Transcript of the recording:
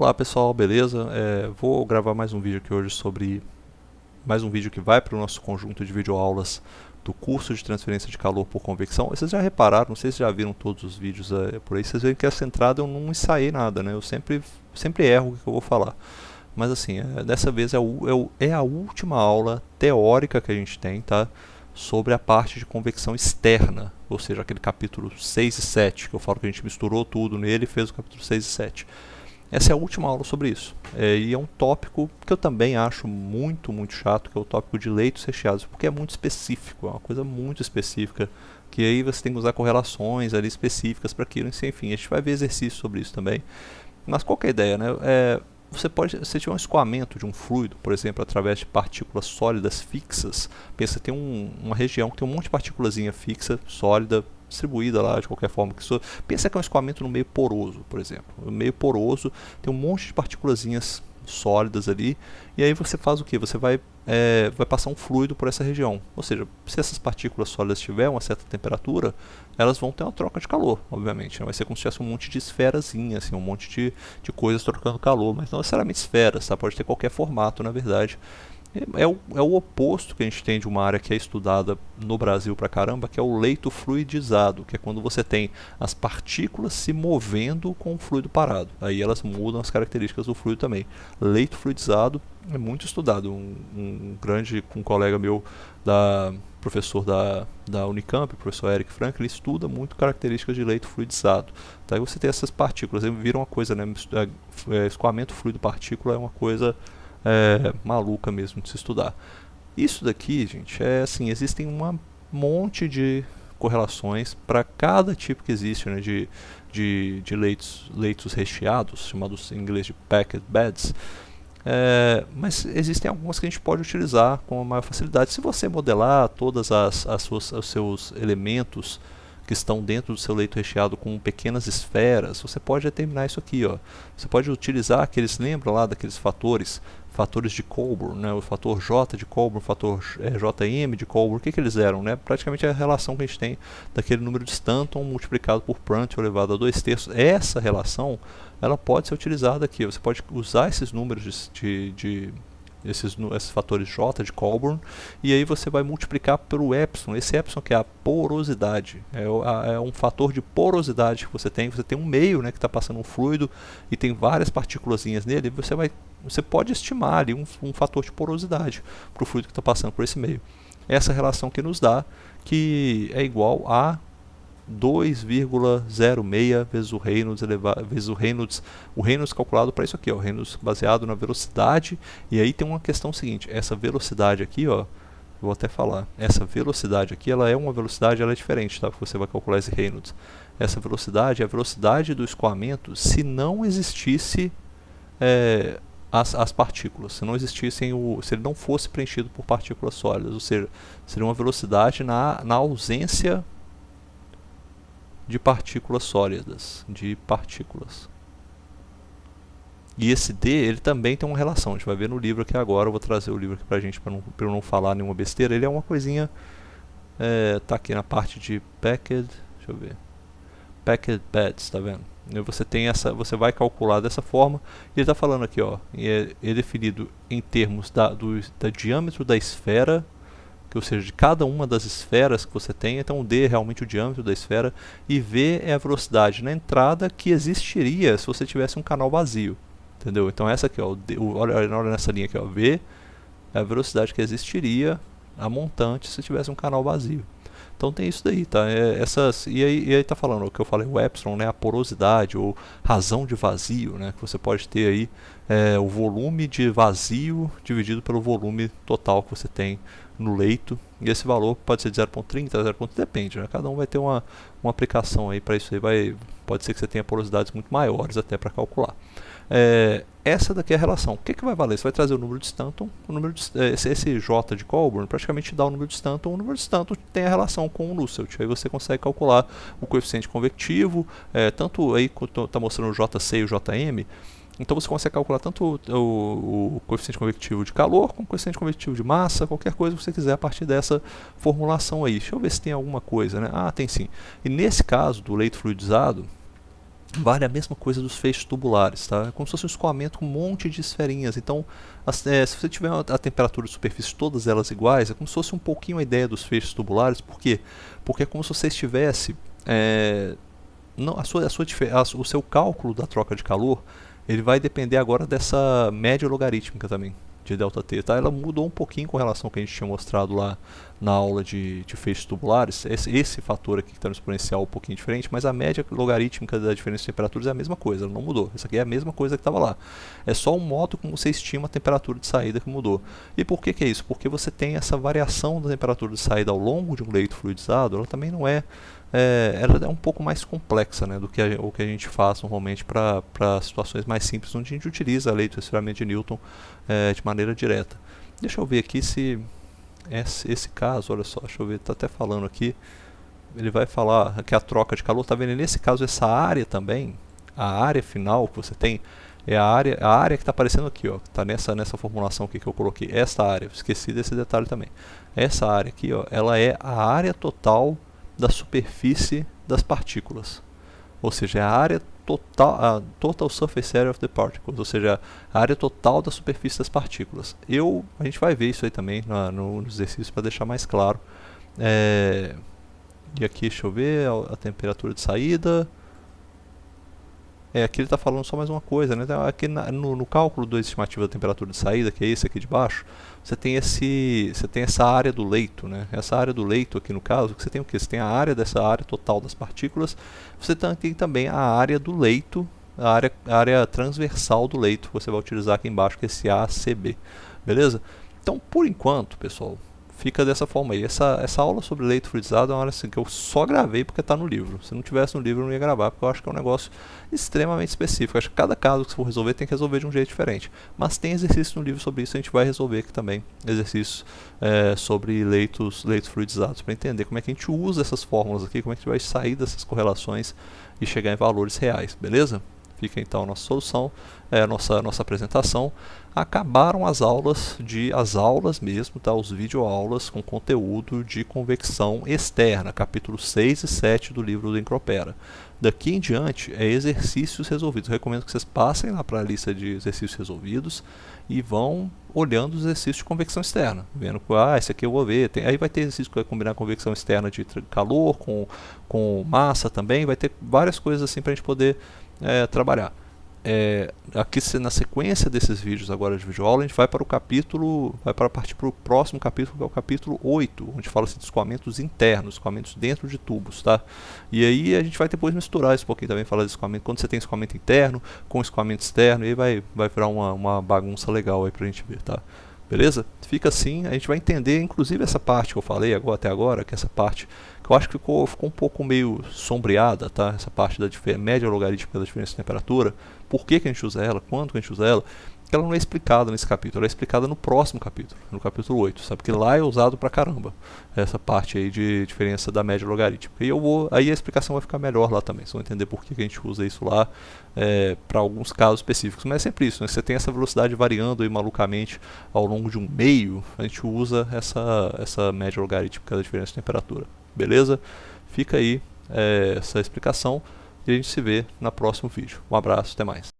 Olá pessoal, beleza? Vou gravar mais um vídeo aqui hoje sobre mais um vídeo que vai para o nosso conjunto de videoaulas do curso de transferência de calor por convecção. Vocês já repararam, não sei se já viram todos os vídeos por aí, vocês veem que essa entrada eu não ensaiei nada, né? Eu sempre erro o que eu vou falar. Mas assim, dessa vez é a última aula teórica que a gente tem, tá? Sobre a parte de convecção externa, ou seja, aquele capítulo 6 e 7, que eu falo que a gente misturou tudo nele e fez o capítulo 6 e 7. Essa é a última aula sobre isso. E é um tópico que eu também acho muito chato, que é o tópico de leitos recheados, porque é muito específico, é uma coisa muito específica, que aí você tem que usar correlações ali específicas para aquilo, enfim, a gente vai ver exercícios sobre isso também. Mas qual que é a ideia, né? Você tiver um escoamento de um fluido, por exemplo, através de partículas sólidas fixas. Pensa, tem uma região que tem um monte de partículazinha fixa, sólida, distribuída lá de qualquer forma que isso. Pensa que é um escoamento no meio poroso, por exemplo. No meio poroso tem um monte de partículazinhas sólidas ali, e aí você faz o que? Você vai passar um fluido por essa região. Ou seja, se essas partículas sólidas tiverem uma certa temperatura, elas vão ter uma troca de calor, obviamente. Né? Vai ser como se tivesse um monte de esferazinha, assim, um monte de coisas trocando calor, mas não necessariamente esferas, tá? Pode ter qualquer formato, na verdade. É o oposto que a gente tem de uma área que é estudada no Brasil pra caramba, que é o leito fluidizado, que é quando você tem as partículas se movendo com o fluido parado. Aí elas mudam as características do fluido também. Leito fluidizado é muito estudado. Um colega meu, professor da Unicamp, o professor Eric Frank, ele estuda muito características de leito fluidizado. Então aí você tem essas partículas, aí vira uma coisa, né? Escoamento fluido-partícula é uma coisa maluca mesmo de se estudar. Isso daqui, gente, existem um monte de correlações para cada tipo que existe, né, de leitos recheados, chamados em inglês de packed beds. Mas existem algumas que a gente pode utilizar com maior facilidade. Se você modelar todas os seus elementos que estão dentro do seu leito recheado com pequenas esferas, você pode determinar isso aqui, ó. Você pode utilizar lembram lá daqueles fatores de Colburn, né? O fator J de Colburn, o fator Jm de Colburn. O que eles eram, né? Praticamente é a relação que a gente tem daquele número de Stanton multiplicado por Prandtl elevado a 2/3. Essa relação, ela pode ser utilizada aqui. Você pode usar esses números esses fatores J de Colburn, e aí você vai multiplicar pelo epsilon. Esse epsilon que é a porosidade, é um fator de porosidade que você tem um meio, né, que está passando um fluido e tem várias partículazinhas nele, e você pode estimar ali um fator de porosidade para o fluido que está passando por esse meio. Essa relação que nos dá, que é igual a 2,06 vezes o Reynolds calculado para isso aqui, ó, o Reynolds baseado na velocidade. E aí tem uma questão seguinte, essa velocidade aqui, ó, vou até falar, essa velocidade aqui, ela é diferente, tá? Porque você vai calcular esse Reynolds. Essa velocidade é a velocidade do escoamento se não existisse as partículas, se ele não fosse preenchido por partículas sólidas, ou seja, seria uma velocidade na ausência de partículas sólidas, E esse D, ele também tem uma relação, a gente vai ver no livro aqui agora, eu vou trazer o livro aqui pra gente, para eu não falar nenhuma besteira. Ele é uma coisinha, tá aqui na parte de packed beds, tá vendo? E você vai calcular dessa forma, e ele está falando aqui, ó, é definido em termos da diâmetro da esfera, ou seja, de cada uma das esferas que você tem. Então o D é realmente o diâmetro da esfera, e V é a velocidade na entrada que existiria se você tivesse um canal vazio, entendeu? Então essa aqui, ó, olha nessa linha aqui, ó, V é a velocidade que existiria a montante se tivesse um canal vazio. Então tem isso daí, tá? E aí tá falando o que eu falei, o epsilon, né, a porosidade ou razão de vazio, né, que você pode ter aí o volume de vazio dividido pelo volume total que você tem no leito, e esse valor pode ser de 0,30, 0,30, depende, né? Cada um vai ter uma aplicação aí para isso aí, pode ser que você tenha porosidades muito maiores até para calcular. Essa daqui é a relação. O que vai valer? Você vai trazer o número de Stanton, esse J de Colburn praticamente dá o número de Stanton. O número de Stanton tem a relação com o Nusselt. Aí você consegue calcular o coeficiente convectivo, tanto aí está mostrando o JC e o JM. Então você consegue calcular tanto o coeficiente convectivo de calor como o coeficiente convectivo de massa, qualquer coisa que você quiser a partir dessa formulação aí. Deixa eu ver se tem alguma coisa, né? Ah, tem sim. E nesse caso do leito fluidizado, vale a mesma coisa dos feixes tubulares, tá? É como se fosse um escoamento com um monte de esferinhas. Então, se você tiver a temperatura de superfície todas elas iguais, é como se fosse um pouquinho a ideia dos feixes tubulares. Por quê? Porque é como se você estivesse... não, o seu cálculo da troca de calor, ele vai depender agora dessa média logarítmica também, de ΔT, tá? Ela mudou um pouquinho com relação ao que a gente tinha mostrado lá na aula de feixes tubulares. Esse fator aqui que está no exponencial é um pouquinho diferente, mas a média logarítmica da diferença de temperaturas é a mesma coisa, ela não mudou. Isso aqui é a mesma coisa que estava lá. É só um modo como você estima a temperatura de saída que mudou. E por que é isso? Porque você tem essa variação da temperatura de saída ao longo de um leito fluidizado, ela também não ela é um pouco mais complexa, né, do que o que a gente faz normalmente para situações mais simples, onde a gente utiliza a lei do resfriamento de Newton de maneira direta. Deixa eu ver aqui se esse caso, olha só, deixa eu ver, está até falando aqui, ele vai falar que a troca de calor, está vendo? Nesse caso, essa área também, a área final que você tem, é a área que está aparecendo aqui, ó, está nessa formulação aqui que eu coloquei, essa área, esqueci desse detalhe também. Essa área aqui, ó, ela é a área total da superfície das partículas, ou seja, é a área total, a total surface area of the particles, ou seja, a área total da superfície das partículas. A gente vai ver isso aí também no exercício para deixar mais claro. E aqui, deixa eu ver, a temperatura de saída. Aqui ele está falando só mais uma coisa, né? Aqui no cálculo da estimativa da temperatura de saída, que é esse aqui de baixo, você tem essa área do leito, né? Essa área do leito aqui no caso, você tem o que? Você tem a área dessa área total das partículas, você tem também a área do leito, a área transversal do leito, que você vai utilizar aqui embaixo, que é esse ACB, beleza? Então, por enquanto, pessoal, fica dessa forma aí. Essa aula sobre leito fluidizado é uma aula assim, que eu só gravei porque está no livro. Se não tivesse no livro eu não ia gravar, porque eu acho que é um negócio extremamente específico. Eu acho que cada caso que você for resolver tem que resolver de um jeito diferente. Mas tem exercício no livro sobre isso, a gente vai resolver aqui também. Exercícios sobre leitos fluidizados, para entender como é que a gente usa essas fórmulas aqui, como é que a gente vai sair dessas correlações e chegar em valores reais, beleza? Fica então a nossa solução, a nossa apresentação. Acabaram as aulas mesmo, tá? Os videoaulas com conteúdo de convecção externa, capítulo 6 e 7 do livro do Encropera. Daqui em diante é exercícios resolvidos. Eu recomendo que vocês passem lá para a lista de exercícios resolvidos e vão olhando os exercícios de convecção externa, vendo que esse aqui eu vou ver. Aí vai ter exercício que vai combinar convecção externa de calor com massa também, vai ter várias coisas assim para a gente poder trabalhar. Aqui na sequência desses vídeos agora de videoaula, a gente vai para partir para o próximo capítulo, que é o capítulo 8, onde fala-se de escoamentos internos, escoamentos dentro de tubos, tá? E aí a gente vai depois misturar isso um pouquinho também, falar de escoamento, quando você tem escoamento interno com escoamento externo, e aí vai virar uma bagunça legal aí pra gente ver, tá? Beleza? Fica assim, a gente vai entender, inclusive essa parte que eu falei até agora, que essa parte que eu acho que ficou um pouco meio sombreada, tá? Essa parte da média logarítmica da diferença de temperatura, por que a gente usa ela, quando que a gente usa ela, que ela não é explicada nesse capítulo, ela é explicada no próximo capítulo, no capítulo 8, sabe? Porque lá é usado pra caramba, essa parte aí de diferença da média logarítmica. E aí a explicação vai ficar melhor lá também, vocês vão entender por que a gente usa isso lá para alguns casos específicos. Mas é sempre isso, né? Você tem essa velocidade variando aí malucamente ao longo de um meio, a gente usa essa média logarítmica da diferença de temperatura, beleza? Fica aí essa explicação e a gente se vê no próximo vídeo. Um abraço, até mais.